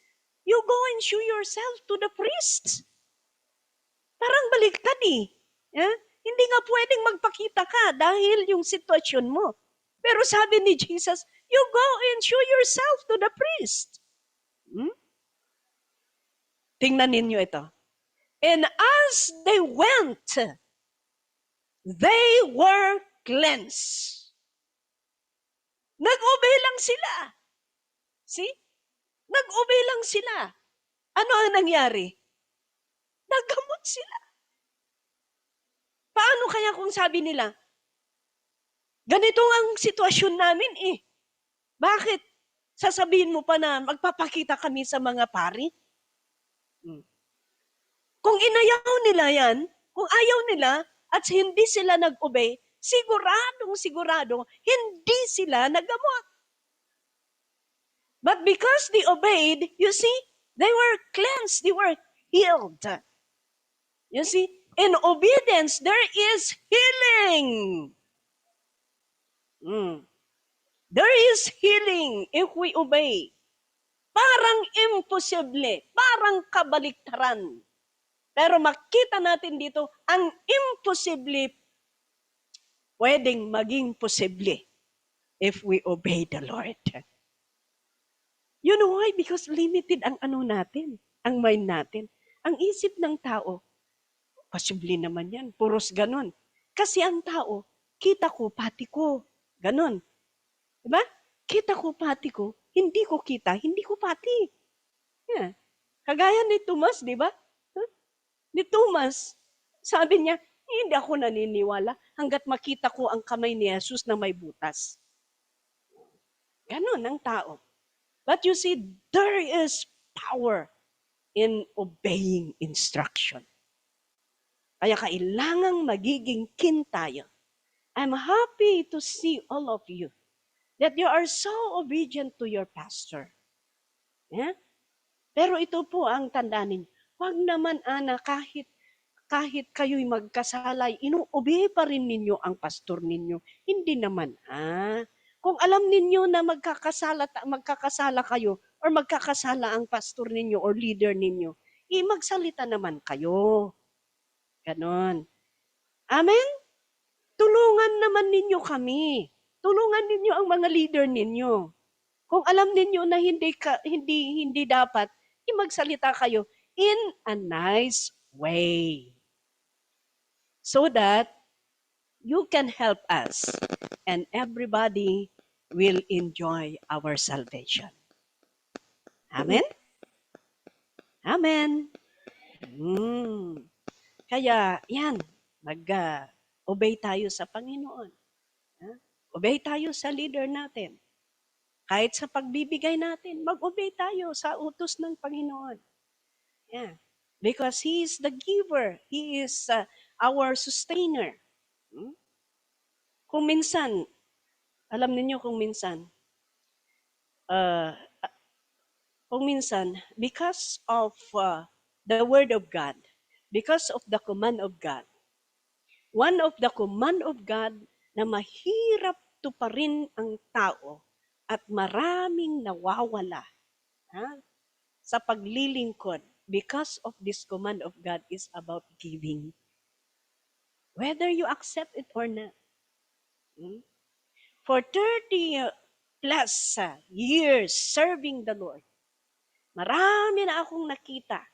you go and show yourself to the priests? Parang baliktad eh. Hindi nga pwedeng magpakita ka dahil yung sitwasyon mo. Pero sabi ni Jesus, you go and show yourself to the priest. Tingnan ninyo ito. And as they went, they were cleansed. Nag-obey lang sila. See? Nag-obey lang sila. Ano ang nangyari? Nagamot sila. Paano kaya kung sabi nila, ganito ang sitwasyon namin eh. Bakit? Sasabihin mo pa na magpapakita kami sa mga pari? Kung inayaw nila yan, kung ayaw nila at hindi sila nag-obey, sigurado, hindi sila nagamot. But because they obeyed, you see, They were cleansed. They were healed. You see, in obedience, there is healing. There is healing if we obey. Parang imposible, parang kabaliktaran. Pero makita natin dito, ang imposible pwedeng maging posible if we obey the Lord. You know why? Because limited ang ano natin, ang mind natin. Ang isip ng tao, posible naman yan, puros ganon. Kasi ang tao, kita ko, pati ko. Ganon. Diba? Kita ko, pati ko. Hindi ko kita, hindi ko pati. Yeah. Kagaya ni Tomas, di ba? Huh? Ni Tomas, sabi niya, hindi ako naniniwala hanggat makita ko ang kamay ni Jesus na may butas. Ganon ang tao. But you see, there is power in obeying instruction. Kaya kailangang magiging kin tayo. I'm happy to see all of you that you are so obedient to your pastor. Yeah? Pero ito po ang tandaan ninyo. Huwag naman, Ana, kahit kayo'y magkasala, inu-obey pa rin ninyo ang pastor ninyo. Hindi naman, Kung alam ninyo na magkakasala kayo or magkakasala ang pastor ninyo or leader ninyo, magsalita naman kayo. Ganon. Amen? Tulungan naman ninyo kami. Tulungan ninyo ang mga leader ninyo. Kung alam ninyo na hindi dapat, magsalita kayo in a nice way. So that you can help us and everybody will enjoy our salvation. Amen? Amen. Kaya, yan, mag-obey tayo sa Panginoon. Obey tayo sa leader natin. Kahit sa pagbibigay natin, mag-obey tayo sa utos ng Panginoon. Yeah. Because He is the giver. He is our sustainer. Kung minsan, alam niyo kung minsan, because of the Word of God, because of the command of God, one of the command of God na mahirap tuparin ang tao at maraming nawawala sa paglilingkod because of this command of God is about giving. Whether you accept it or not. For 30 plus years serving the Lord, marami na akong nakita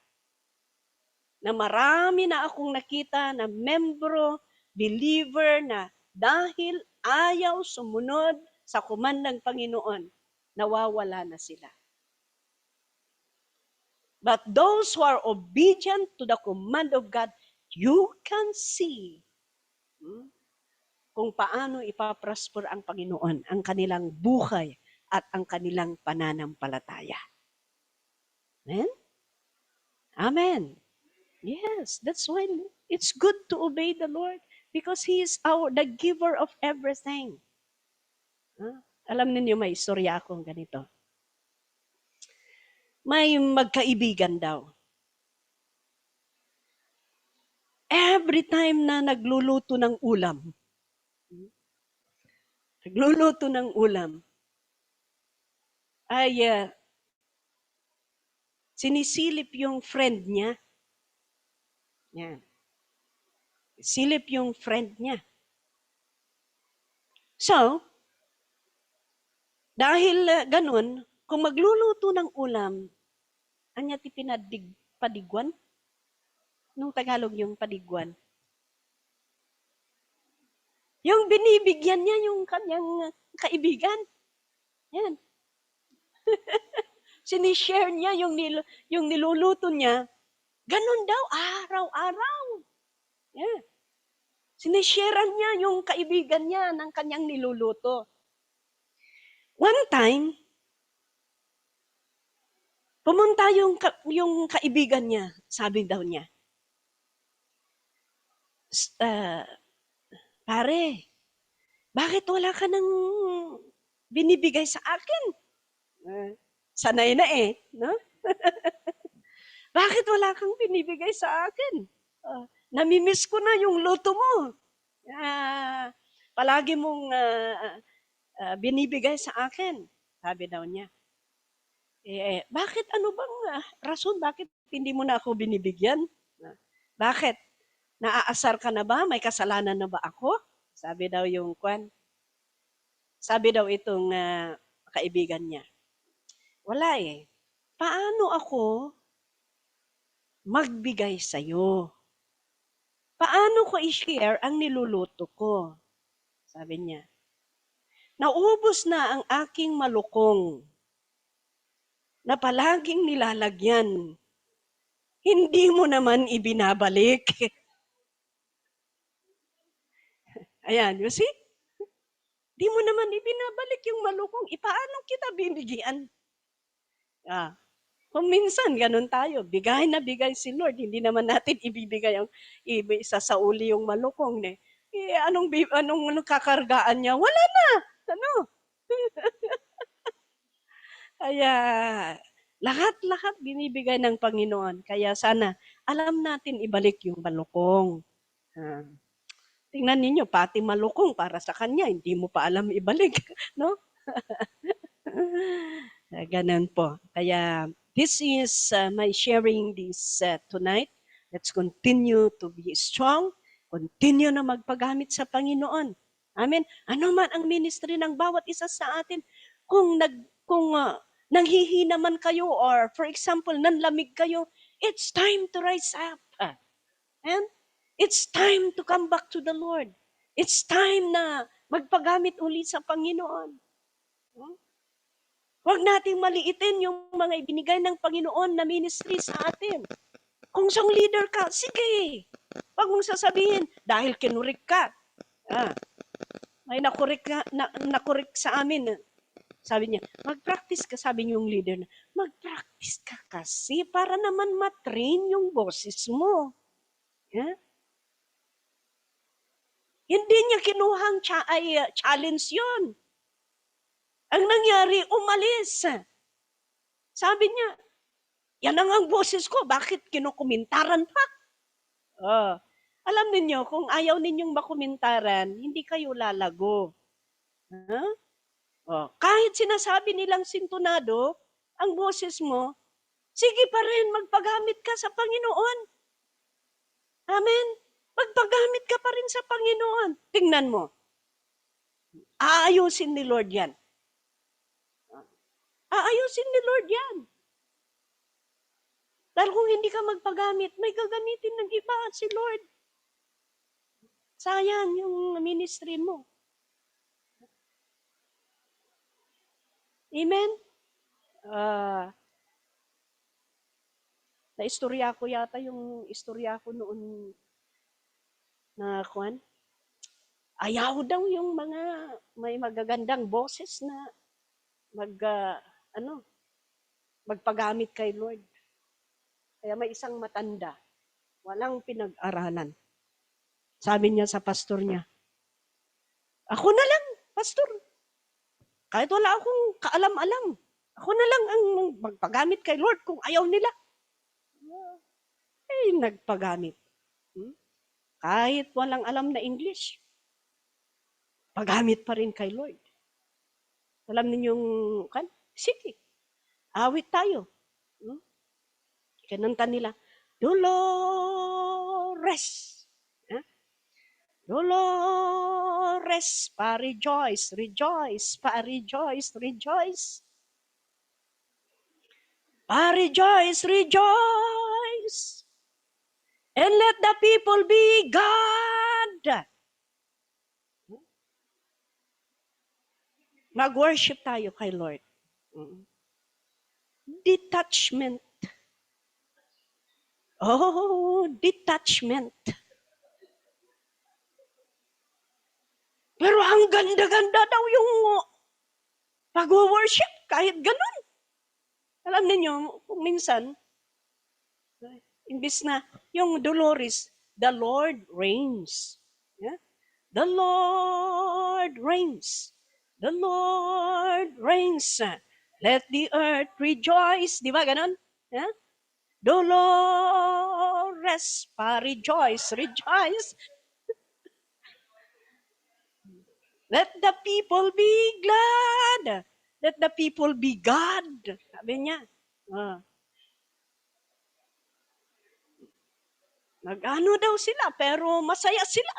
na membro, believer na dahil ayaw sumunod sa command ng Panginoon, nawawala na sila. But those who are obedient to the command of God, you can see kung paano ipaprosper ang Panginoon, ang kanilang buhay at ang kanilang pananampalataya. Amen? Amen. Yes, that's why it's good to obey the Lord because He is the giver of everything. Alam niyo may istorya akong ganito. May magkaibigan daw. Every time na nagluluto ng ulam, ay sinisilip yung friend niya. Yan. Silip yung friend niya. So, dahil ganun, kung magluluto ng ulam, anya ti padigwan? Nung Tagalog yung padigwan. Yung binibigyan niya yung kanyang kaibigan. Yan. Sinishare niya yung niluluto niya. Ganun daw, araw-araw. Yeah. Sinisharean niya yung kaibigan niya ng kanyang niluluto. One time, pumunta yung kaibigan niya, sabi daw niya, pare, bakit wala ka nang binibigay sa akin? Sanay na no? Bakit wala kang binibigay sa akin? Namimiss ko na yung luto mo. Palagi mong binibigay sa akin. Sabi daw niya. Bakit ano bang rason? Bakit hindi mo na ako binibigyan? Bakit? Naaasar ka na ba? May kasalanan na ba ako? Sabi daw yung kwan. Sabi daw itong kaibigan niya. Wala eh. Paano ako magbigay sa'yo? Paano ko i-share ang niluluto ko? Sabi niya. Naubos na ang aking malukong na palaging nilalagyan. Hindi mo naman ibinabalik. Ayan, you see? Di mo naman ibinabalik yung malukong. Paano kita bibigyan? Kung minsan, ganun tayo. Bigay na bigay si Lord. Hindi naman natin ibibigay ang isasauli yung malukong. Anong kakargaan niya? Wala na. Ano? Kaya, lahat-lahat binibigay ng Panginoon. Kaya sana, alam natin ibalik yung malukong. Tingnan ninyo, pati malukong para sa kanya, hindi mo pa alam ibalik. No? Ganun po. Kaya, this is my sharing this tonight. Let's continue to be strong. Continue na magpagamit sa Panginoon. Amen. Ano man ang ministry ng bawat isa sa atin, kung nanghihina man kayo or for example, nanlamig kayo, it's time to rise up. And it's time to come back to the Lord. It's time na magpagamit uli sa Panginoon. Huwag nating maliitin yung mga ibinigay ng Panginoon na ministry sa atin. Kung siyang leader ka, sige. Huwag mong sasabihin, dahil kinurik ka. May nakurik sa amin. Sabi niya, mag-practice ka, sabi niyo yung leader na, mag-practice ka kasi para naman matrain yung boses mo. Hindi niya kinuhang challenge yun. Ang nangyari, umalis. Sabi niya, yan ang boses ko, bakit kinukumintaran pa? Alam niyo, kung ayaw ninyong makumintaran, hindi kayo lalago. Kahit sinasabi nilang sintonado, ang boses mo, sige pa rin, magpagamit ka sa Panginoon. Amen? Magpagamit ka pa rin sa Panginoon. Tingnan mo. Aayusin ni Lord yan. Aayusin ni Lord yan. Dahil kung hindi ka magpagamit, may gagamitin ng iba si Lord. Sayang yung ministry mo. Amen? Na-istorya ko yata yung istorya ko noon na kuwan. Ayaw daw yung mga may magagandang boses na magpagamit kay Lord. Kaya may isang matanda, walang pinag-aralan. Sabi niya sa pastor niya, ako na lang, pastor. Kahit wala akong kaalam-alam, ako na lang ang magpagamit kay Lord kung ayaw nila. Nagpagamit. Kahit walang alam na English, pagamit pa rin kay Lord. Alam ninyong, sige, awit tayo. Kinanta nila, Dolores. Dolores, pa-rejoice, rejoice, pa-rejoice, rejoice. Pa-rejoice, rejoice. And let the people be God. Mag-worship tayo kay Lord. Detachment. Detachment. Pero ang ganda-ganda daw yung pag-worship, kahit ganun. Alam niyo, kung minsan, imbis na yung Dolores, the Lord reigns. The Lord reigns. The Lord reigns. Let the earth rejoice. Di ba ganon? Dolores pa, rejoice, rejoice. Let the people be glad. Let the people be God. Sabi niya. Nag-ano daw sila, pero masaya sila.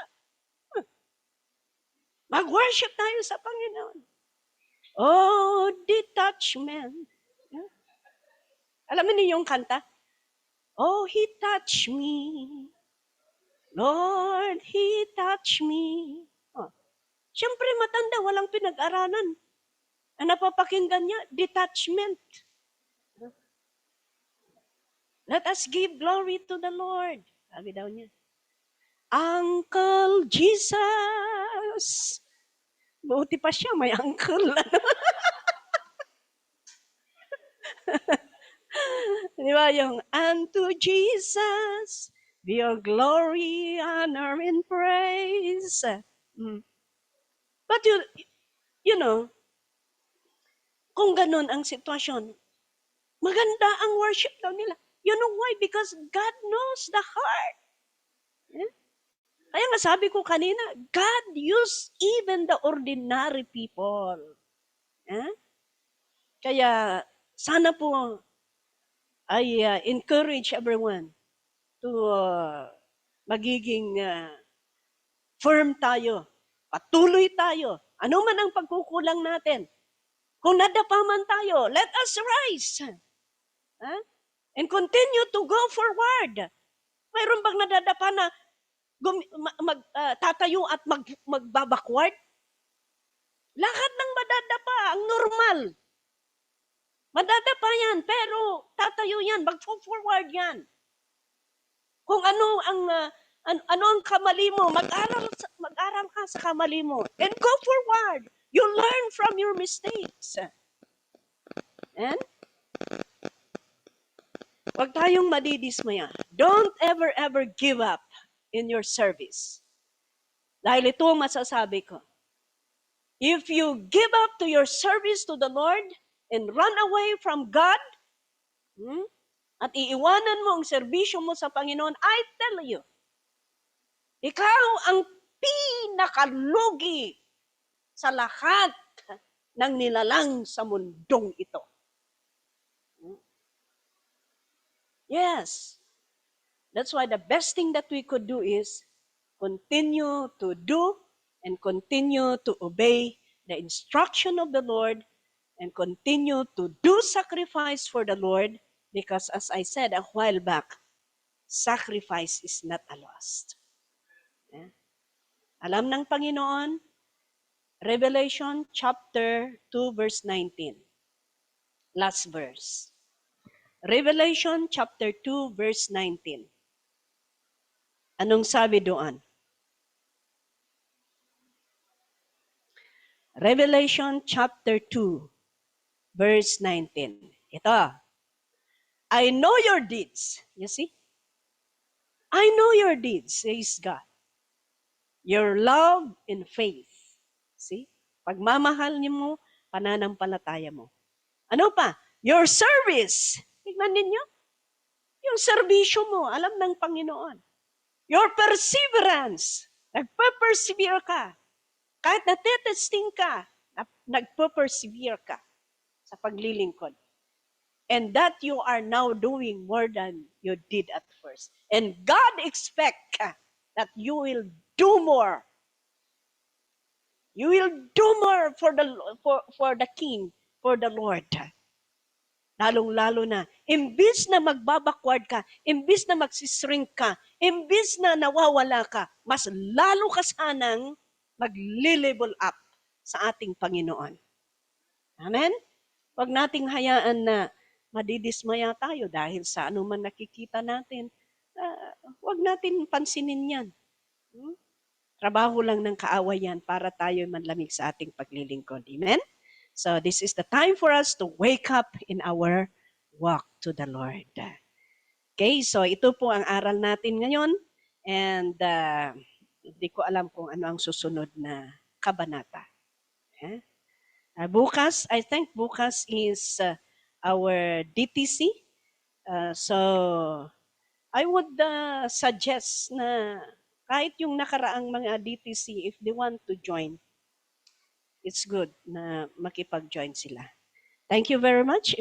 Mag-worship tayo sa Panginoon. Oh, detachment. Alam mo niyo yung kanta? Oh, He touched me. Lord, He touched me. Oh. Siyempre, matanda, walang pinag-aralan. Ang napapakinggan niya, detachment. Let us give glory to the Lord. Sabi daw niya. Uncle Jesus. Buti pa siya, may uncle. Di ba yung, unto Jesus, be your glory, honor, and praise. But you know, kung ganun ang sitwasyon, maganda ang worship daw nila. You know why? Because God knows the heart. Yeah? Kaya nga sabi ko kanina, God used even the ordinary people. Yeah? Kaya sana po I encourage everyone to magiging firm tayo. Patuloy tayo. Ano man ang pagkukulang natin. Kung nadapa man tayo, let us rise. Huh? And continue to go forward. Mayroon bang nadadapa na tatayo at magbabackward? Lahat ng madadapa, ang normal. Madadapa yan, pero tatayo yan, mag-forward yan. Kung ano ang kamali mo, mag-aral ka sa kamali mo. And go forward. You learn from your mistakes. And huwag tayong madidismaya. Don't ever give up in your service. Dahil ito ang masasabi ko. If you give up to your service to the Lord and run away from God, at iiwanan mo ang serbisyo mo sa Panginoon, I tell you, ikaw ang pinakalugi sa lahat ng nilalang sa mundong ito. Yes. That's why the best thing that we could do is continue to do and continue to obey the instruction of the Lord and continue to do sacrifice for the Lord because as I said a while back, sacrifice is not a loss. Yeah. Alam ng Panginoon, Revelation chapter 2 verse 19. Last verse. Revelation chapter 2 verse 19. Anong sabi doon? Revelation chapter 2, verse 19. Ito. I know your deeds. You see? I know your deeds, says God. Your love and faith. See? Pagmamahal niyo mo, pananampalataya mo. Ano pa? Your service. Tignan ninyo. Yung serbisyo mo, alam ng Panginoon. Your perseverance. Nagpe-persevere ka. Kahit natetesting ka, nagpe-persevere ka sa paglilingkod. And that you are now doing more than you did at first. And God expects that you will do more. You will do more for the King, for the Lord. Lalong-lalo na, imbis na magbabakward ka, imbis na magsishrink ka, imbis na nawawala ka, mas lalo ka sanang mag-level up sa ating Panginoon. Amen? Huwag nating hayaan na madidismaya tayo dahil sa anuman nakikita natin. Huwag natin pansinin yan. Trabaho lang ng kaaway yan para tayo manlamig sa ating paglilingkod. Amen? So this is the time for us to wake up in our walk to the Lord. Okay, so ito po ang aral natin ngayon. And hindi ko alam kung ano ang susunod na kabanata. Bukas, I think bukas is our DTC. So, I would suggest na kahit yung nakaraang mga DTC, if they want to join, it's good na makipag-join sila. Thank you very much.